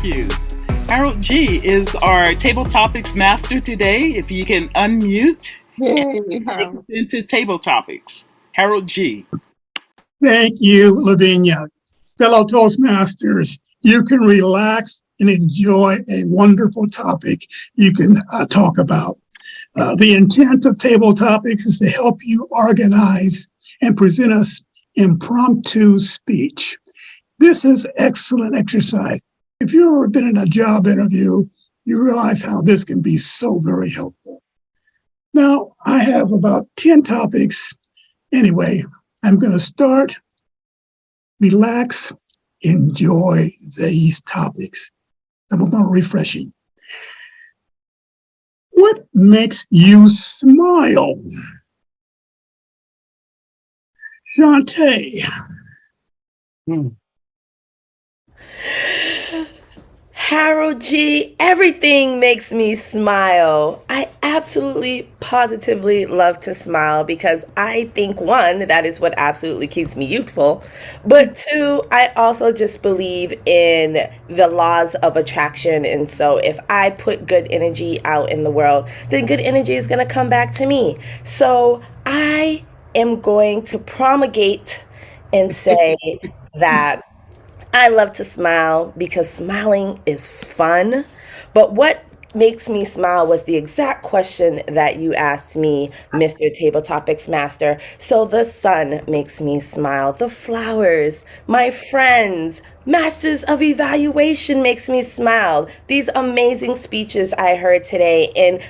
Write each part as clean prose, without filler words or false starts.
you. Harold G is our table topics master today. If you can unmute and take us into table topics. Harold G. Thank you, Lavinia. Fellow Toastmasters, you can relax and enjoy a wonderful topic you can talk about. The intent of table topics is to help you organize and present us impromptu speech. This is excellent exercise. If you've ever been in a job interview, you realize how this can be so very helpful. Now, I have about 10 topics. Anyway, I'm going to start, relax, enjoy these topics. Some of them are refreshing. What makes you smile? Shawnte. Harold G, everything makes me smile. I absolutely, positively love to smile because I think, one, that is what absolutely keeps me youthful. But two, I also just believe in the laws of attraction. And so if I put good energy out in the world, then good energy is going to come back to me. So I am going to promulgate and say that I love to smile because smiling is fun. But what makes me smile was the exact question that you asked me, Mr. Table Topics Master. So the sun makes me smile. The flowers, my friends, Masters of Evaluation makes me smile. These amazing speeches I heard today and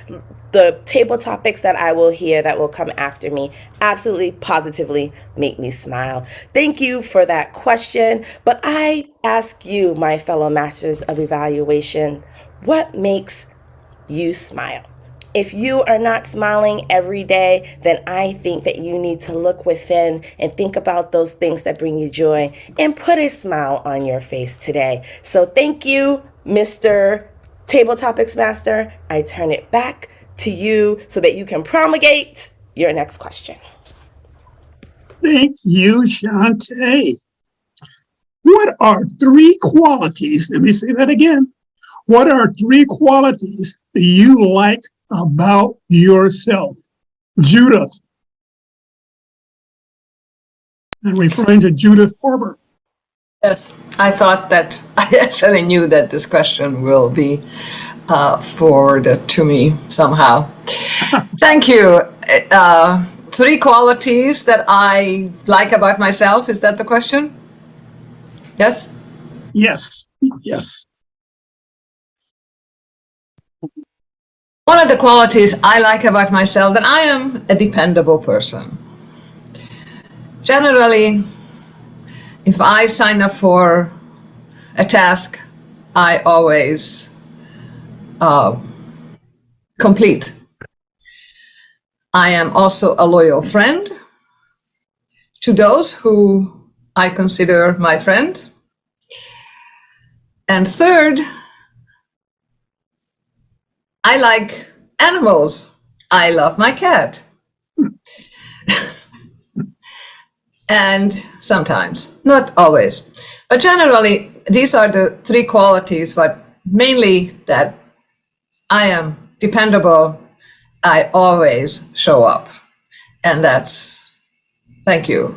the table topics that I will hear that will come after me absolutely, positively make me smile. Thank you for that question. But I ask you, my fellow Masters of Evaluation, what makes you smile? If you are not smiling every day, then I think that you need to look within and think about those things that bring you joy and put a smile on your face today. So thank you, Mr. Table Topics Master. I turn it back to you so that you can promulgate your next question. Thank you, Shawnte. What are three qualities? Let me say that again. What are three qualities that you like about yourself? Judith. I'm referring to Judith Ferber. Yes, I thought that I actually knew that this question will be forwarded to me somehow. Thank you. Three qualities that I like about myself. Is that the question? Yes? Yes, yes. One of the qualities I like about myself, that I am a dependable person. Generally, if I sign up for a task, I always complete. I am also a loyal friend to those who I consider my friend. And third, I like animals. I love my cat. And sometimes, not always, but generally, these are the three qualities, but mainly that I am dependable. I always show up. And that's, thank you,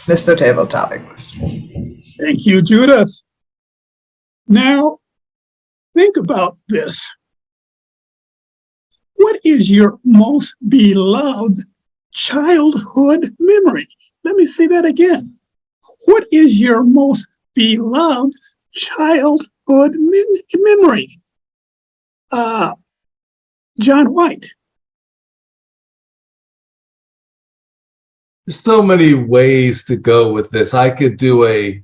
Mr. Table Topics. Thank you, Judith. Now, think about this. What is your most beloved childhood memory? Let me say that again. What is your most beloved childhood memory? John White. There's so many ways to go with this. I could do a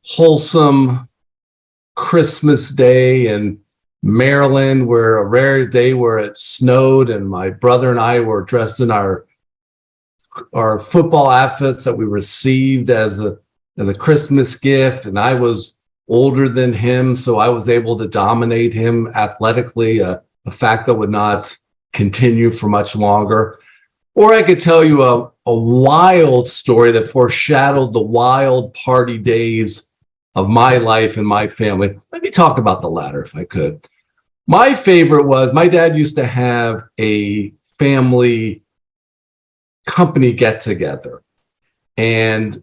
wholesome Christmas day in Maryland, where a rare day where it snowed and my brother and I were dressed in our football outfits that we received as a Christmas gift, and I was older than him, so I was able to dominate him athletically, a fact that would not continue for much longer. Or I could tell you a wild story that foreshadowed the wild party days of my life and my family. Let me talk about the latter if I could. My favorite was my dad used to have a family company get together. And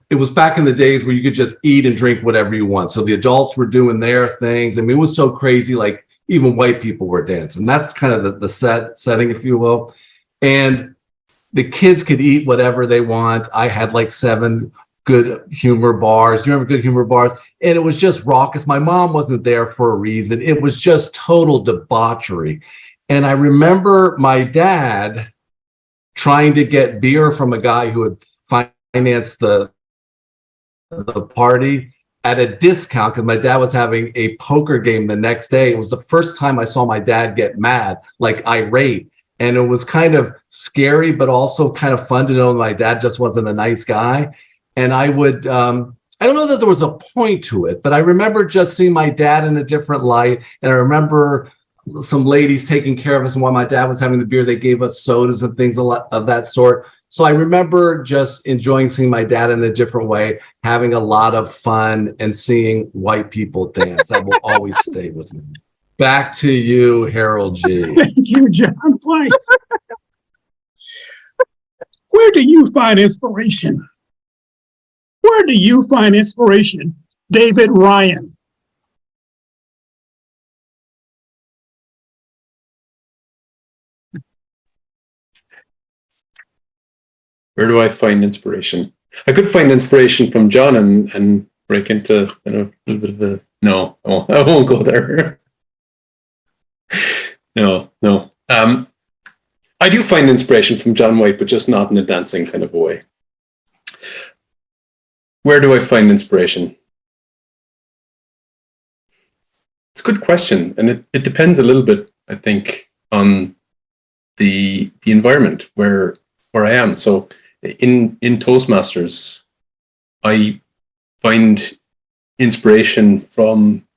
it was back in the days where you could just eat and drink whatever you want. So the adults were doing their things. I mean, it was so crazy, like even white people were dancing. That's kind of the setting, if you will. And the kids could eat whatever they want. I had like 7 good humor bars. Do you remember good humor bars? And it was just raucous. My mom wasn't there for a reason. It was just total debauchery. And I remember my dad trying to get beer from a guy who had financed the party at a discount because my dad was having a poker game the next day. It was the first time I saw my dad get mad, like irate. And it was kind of scary, but also kind of fun to know my dad just wasn't a nice guy. And I would, I don't know that there was a point to it, but I remember just seeing my dad in a different light. And I remember some ladies taking care of us. And while my dad was having the beer, they gave us sodas and things of that sort. So I remember just enjoying seeing my dad in a different way, having a lot of fun and seeing white people dance. That will always stay with me. Back to you, Harold G. Thank you, John. Why? Where do you find inspiration? Where do you find inspiration, David Ryan? Where do I find inspiration? I could find inspiration from John and break into a little bit of a no. Oh, I won't go there. No. I do find inspiration from John White, but just not in a dancing kind of a way. Where do I find inspiration? It's a good question, and it depends a little bit, I think, on the environment where I am. So in Toastmasters, I find inspiration from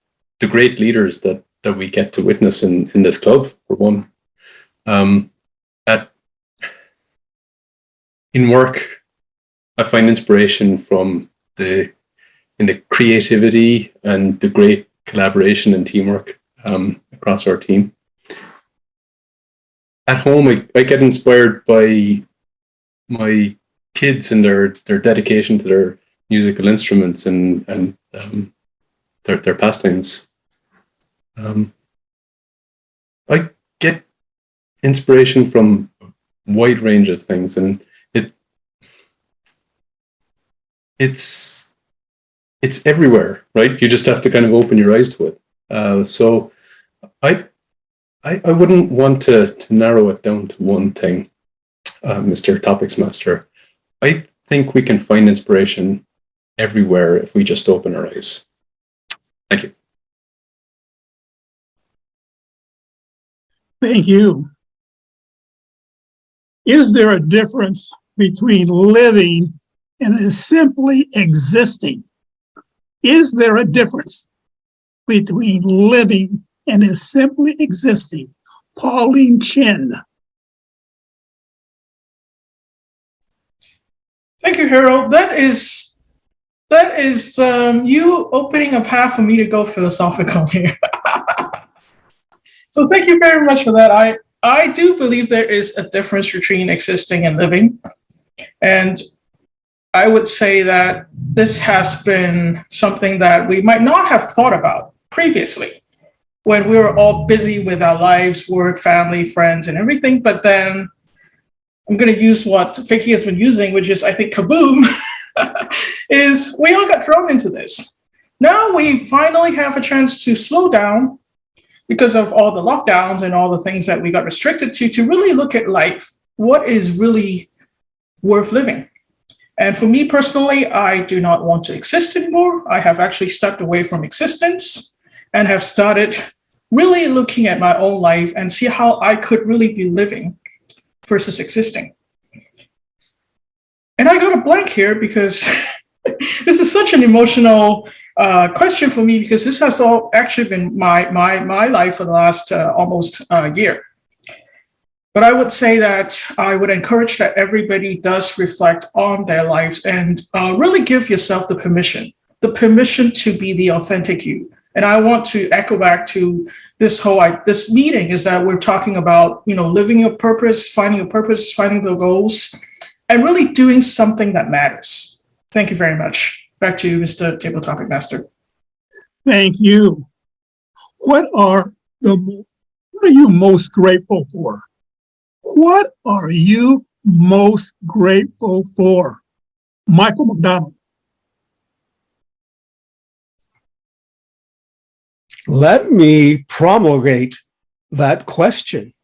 the great leaders that we get to witness in this club, for one. In work, I find inspiration from the creativity and the great collaboration and teamwork across our team. At home, I get inspired by my kids and their dedication to their musical instruments and their pastimes. I get inspiration from a wide range of things, and it's everywhere, right? You just have to kind of open your eyes to it. So I wouldn't want to narrow it down to one thing, Mr. Topics Master. I think we can find inspiration everywhere if we just open our eyes. Thank you. Thank you. Is there a difference between living and simply existing? Is there a difference between living and simply existing? Pauline Chin. Thank you, Harold. That is you opening a path for me to go philosophical here. So thank you very much for that. I do believe there is a difference between existing and living. And I would say that this has been something that we might not have thought about previously when we were all busy with our lives, work, family, friends, and everything. But then I'm going to use what Vicky has been using, which is, I think, kaboom, is we all got thrown into this. Now we finally have a chance to slow down because of all the lockdowns and all the things that we got restricted to really look at life. What is really worth living? And for me personally, I do not want to exist anymore. I have actually stepped away from existence and have started really looking at my own life and see how I could really be living versus existing. And I got a blank here because this is such an emotional question for me, because this has all actually been my life for the last almost year. But I would say that I would encourage that everybody does reflect on their lives and really give yourself the permission the permission to be the authentic you. And I want to echo back to this meeting is that we're talking about, living your purpose, finding the goals, and really doing something that matters. Thank you very much. Back to you, Mr. Table Topic Master. Thank you. What are you most grateful for? What are you most grateful for? Michael McDonald. Let me promulgate that question.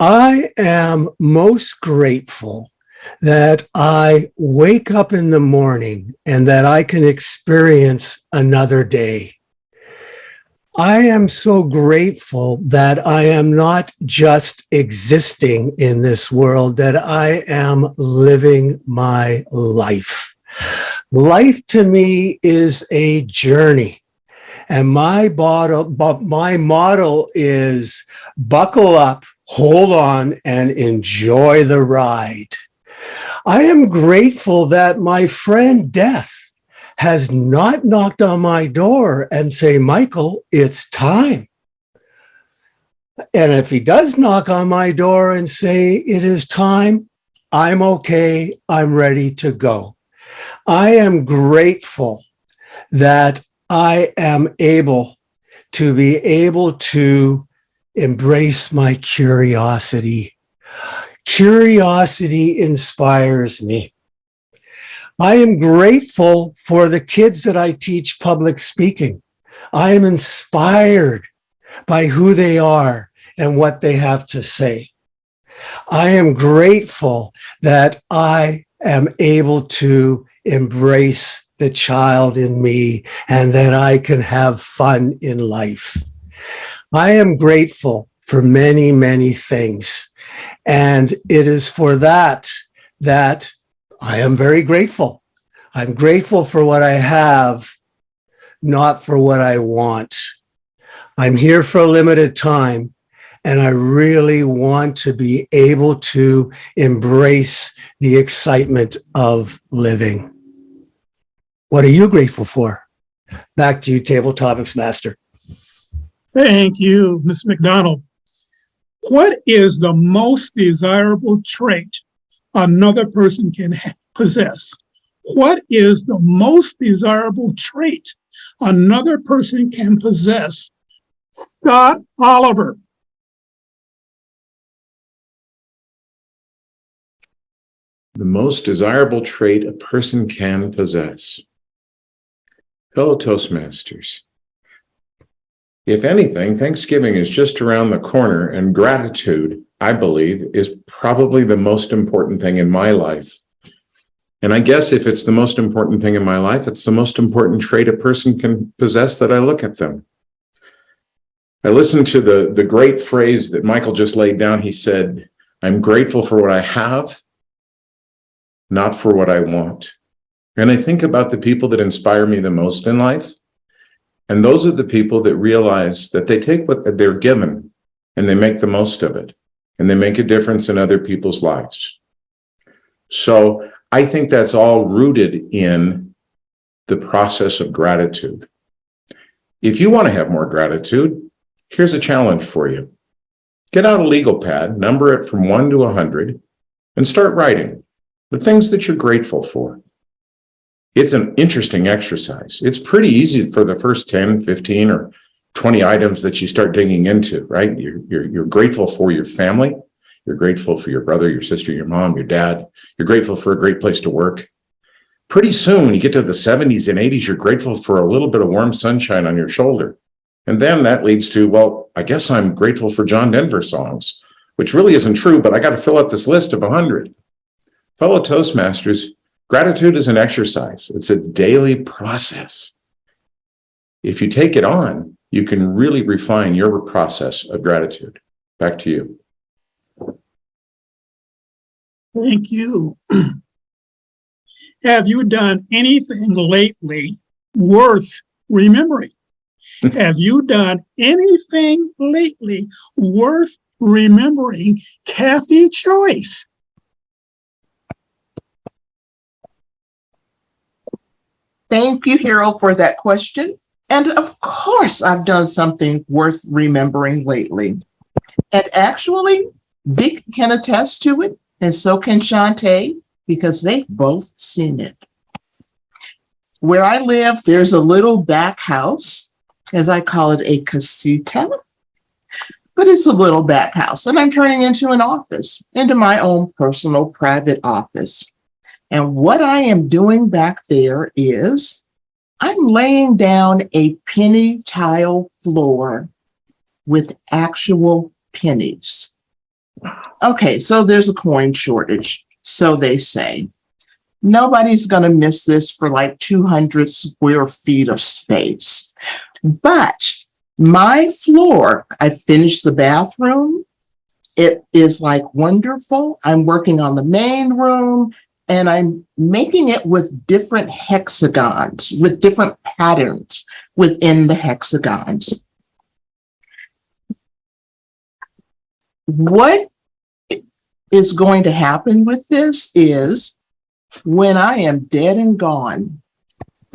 I am most grateful that I wake up in the morning and that I can experience another day. I am so grateful that I am not just existing in this world, that I am living my life. Life to me is a journey. And my motto is buckle up, hold on, and enjoy the ride. I am grateful that my friend Death has not knocked on my door and say, Michael, it's time. And if he does knock on my door and say it is time, I'm okay, I'm ready to go. I am grateful that I am able to embrace my curiosity. Curiosity inspires me. I am grateful for the kids that I teach public speaking. I am inspired by who they are and what they have to say. I am grateful that I am able to embrace the child in me and that I can have fun in life. I am grateful for many, many things. And it is for that I am very grateful. I'm grateful for what I have, not for what I want. I'm here for a limited time, and I really want to be able to embrace the excitement of living. What are you grateful for? Back to you, Table Topics Master. Thank you, Ms. McDonald. What is the most desirable trait another person can possess? What is the most desirable trait another person can possess? Scott Oliver. The most desirable trait a person can possess. Fellow Toastmasters, if anything, Thanksgiving is just around the corner, and gratitude, I believe, is probably the most important thing in my life. And I guess if it's the most important thing in my life, it's the most important trait a person can possess that I look at them. I listened to the great phrase that Michael just laid down. He said, I'm grateful for what I have, not for what I want. And I think about the people that inspire me the most in life. And those are the people that realize that they take what they're given and they make the most of it. And they make a difference in other people's lives. So I think that's all rooted in the process of gratitude. If you want to have more gratitude, here's a challenge for you. Get out a legal pad, number it from 1 to 100, and start writing the things that you're grateful for. It's an interesting exercise. It's pretty easy for the first 10, 15, or 20 items that you start digging into, right? You're grateful for your family. You're grateful for your brother, your sister, your mom, your dad. You're grateful for a great place to work. Pretty soon, you get to the 70s and 80s, you're grateful for a little bit of warm sunshine on your shoulder. And then that leads to, well, I guess I'm grateful for John Denver songs, which really isn't true, but I got to fill out this list of 100. Fellow Toastmasters, gratitude is an exercise. It's a daily process. If you take it on, you can really refine your process of gratitude. Back to you. Thank you. Have you done anything lately worth remembering? Have you done anything lately worth remembering? Kathy Joyce. Thank you, Harold, for that question. And of course, I've done something worth remembering lately. And actually, Vic can attest to it, and so can Shawnte, because they've both seen it. Where I live, there's a little back house, as I call it, a casita, but it's a little back house, and I'm turning into an office, into my own personal private office. And what I am doing back there is I'm laying down a penny tile floor with actual pennies. Okay, so there's a coin shortage, so they say. Nobody's going to miss this for like 200 square feet of space. But my floor, I finished the bathroom. It is like wonderful. I'm working on the main room and I'm making it with different hexagons, with different patterns within the hexagons. What is going to happen with this is when I am dead and gone,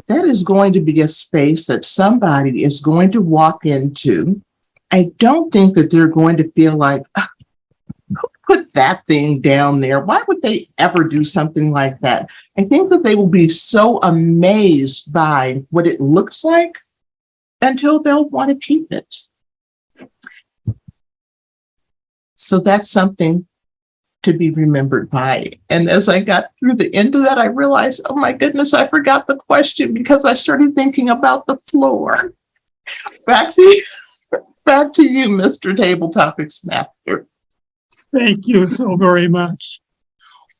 that is going to be a space that somebody is going to walk into. I don't think that they're going to feel like, who put that thing down there? Why would they ever do something like that? I think that they will be so amazed by what it looks like until they'll want to keep it. So that's something to be remembered by. And as I got through the end of that, I realized, oh my goodness, I forgot the question because I started thinking about the floor. Back to you, Mr. Table Topics Master. Thank you so very much.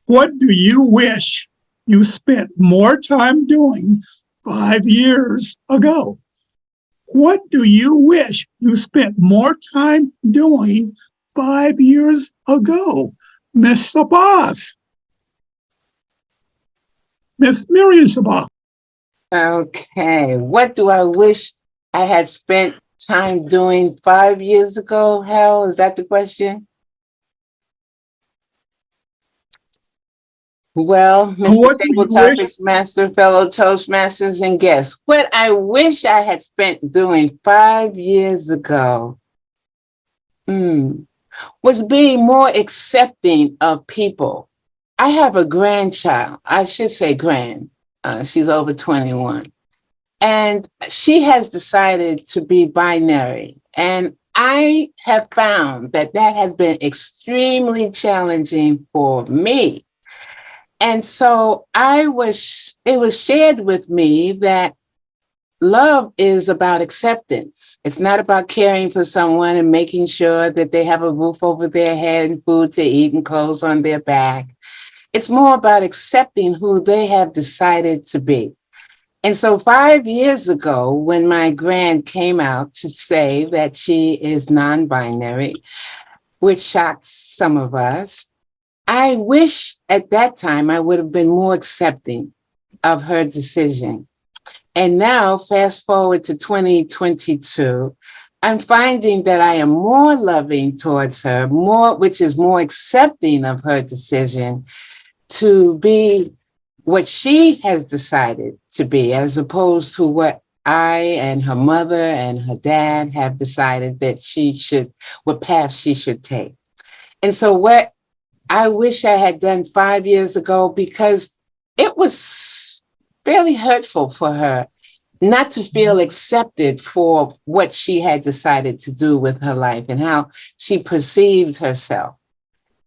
What do you wish you spent more time doing 5 years ago? What do you wish you spent more time doing 5 years ago? Miss Shabazz. Miss Muriel Shabazz. Okay, what do I wish I had spent time doing 5 years ago, Hal? Is that the question? Well, Mr. Table Topics Master, fellow Toastmasters, and guests, what I wish I had spent doing 5 years ago was being more accepting of people. I have a grandchild. I should say grand. She's over 21. And she has decided to be binary. And I have found that that has been extremely challenging for me. And so it was shared with me that love is about acceptance. It's not about caring for someone and making sure that they have a roof over their head and food to eat and clothes on their back. It's more about accepting who they have decided to be. And so 5 years ago, when my grand came out to say that she is non-binary, which shocked some of us, I wish at that time I would have been more accepting of her decision. And now, fast forward to 2022, I'm finding that I am more loving towards her, which is more accepting of her decision to be what she has decided to be, as opposed to what I and her mother and her dad have decided that what path she should take. And so what I wish I had done 5 years ago, because it was fairly hurtful for her not to feel accepted for what she had decided to do with her life and how she perceived herself.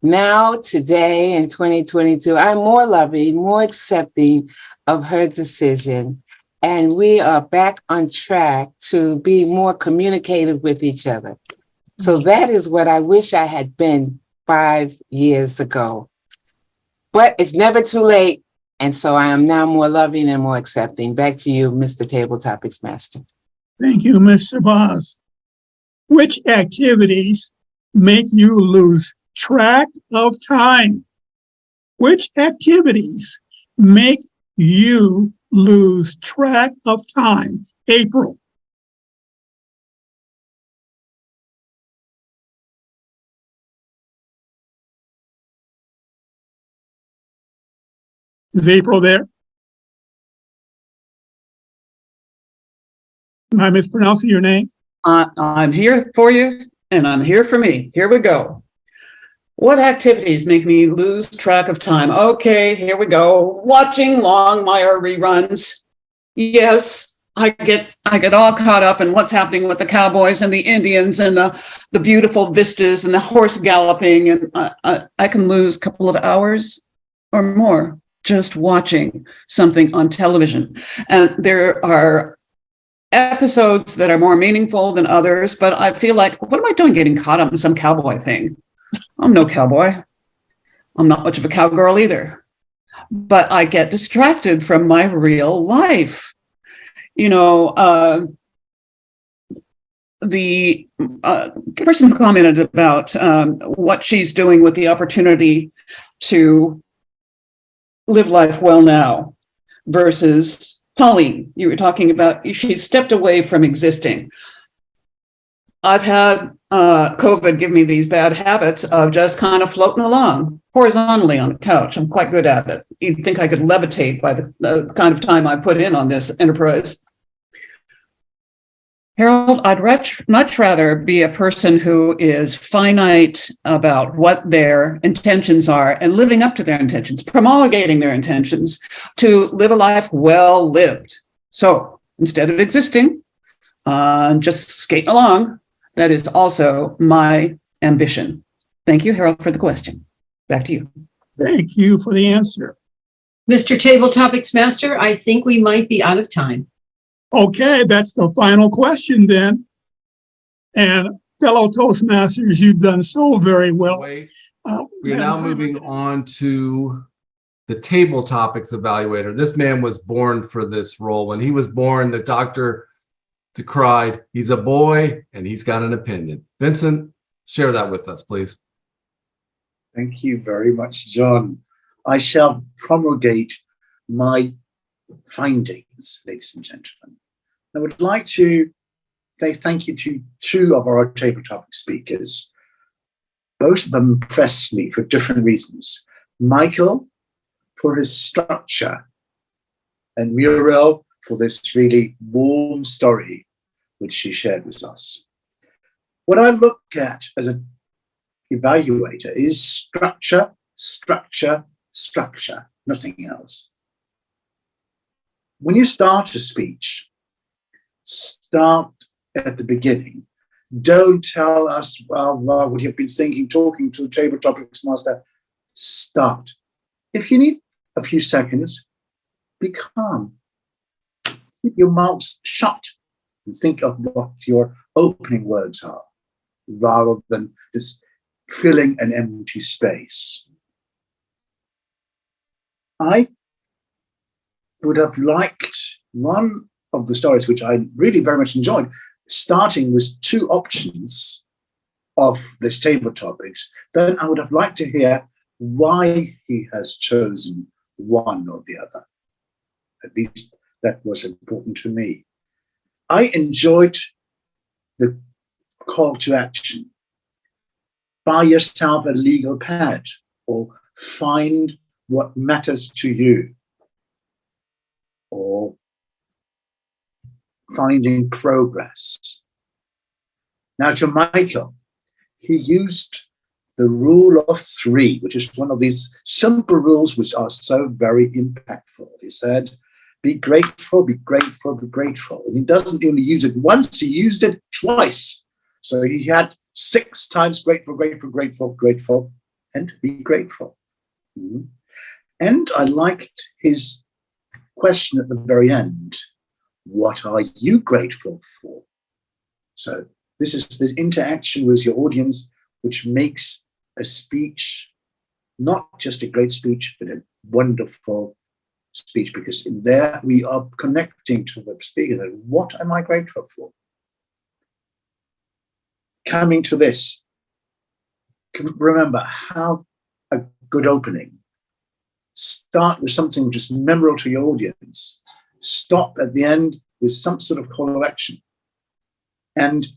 Now, today in 2022, I'm more loving, more accepting of her decision. And we are back on track to be more communicative with each other. So that is what I wish I had been 5 years ago. But it's never too late. And so I am now more loving and more accepting. Back to you, Mr. Table Topics Master. Thank you, Mr. Shabazz. Which activities make you lose track of time? Which activities make you lose track of time? Aprille. Is Aprille there? Am I mispronouncing your name? I'm here for you, and I'm here for me. Here we go. What activities make me lose track of time? Okay, here we go. Watching Longmire reruns. Yes, I get all caught up in what's happening with the cowboys and the Indians and the beautiful vistas and the horse galloping, and I can lose a couple of hours or more just watching something on television. And there are episodes that are more meaningful than others, but I feel like, what am I doing getting caught up in some cowboy thing? I'm no cowboy. I'm not much of a cowgirl either. But I get distracted from my real life. You know, the person who commented about what she's doing with the opportunity to live life well now versus Pauline, you were talking about she stepped away from existing. I've had COVID give me these bad habits of just kind of floating along horizontally on the couch. I'm quite good at it. You'd think I could levitate by the kind of time I put in on this enterprise. Harold, I'd much rather be a person who is finite about what their intentions are and living up to their intentions, promulgating their intentions to live a life well lived. So instead of existing, just skating along, that is also my ambition. Thank you, Harold, for the question. Back to you. Thank you for the answer. Mr. Table Topics Master, I think we might be out of time. Okay, that's the final question then. And fellow Toastmasters, you've done so very well. We're now moving on to the Table Topics Evaluator. This man was born for this role. When he was born, the doctor decried, he's a boy and he's got an opinion. Vincent, share that with us, please. Thank you very much, John. I shall promulgate my findings, ladies and gentlemen. I would like to say thank you to two of our table topic speakers. Both of them impressed me for different reasons. Michael, for his structure, and Muriel, for this really warm story which she shared with us. What I look at as an evaluator is structure, structure, structure, nothing else. When you start a speech, start at the beginning. Don't tell us, well, what you've been thinking, talking to the table topics master. Start. If you need a few seconds, be calm. Keep your mouth shut and think of what your opening words are, rather than just filling an empty space. I would have liked one of the stories, which I really very much enjoyed, starting with two options of this table topics. Then I would have liked to hear why he has chosen one or the other. At least that was important to me. I enjoyed the call to action. Buy yourself a legal pad or find what matters to you, or finding progress. Now to Michael, he used the rule of three, which is one of these simple rules which are so very impactful. He said, be grateful, be grateful, be grateful. And he doesn't only use it once, he used it twice. So he had 6 times grateful, grateful, grateful, grateful, and be grateful. Mm-hmm. And I liked his question at the very end. What are you grateful for? So this is the interaction with your audience, which makes a speech not just a great speech, but a wonderful speech, because in there we are connecting to the speaker. What am I grateful for? Coming to this, remember, have a good opening. Start with something which is memorable to your audience. Stop at the end with some sort of call to action. And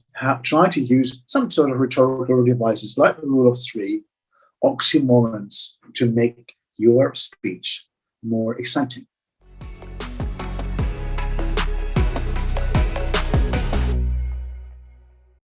try to use some sort of rhetorical devices like the rule of three, oxymorons, to make your speech more exciting.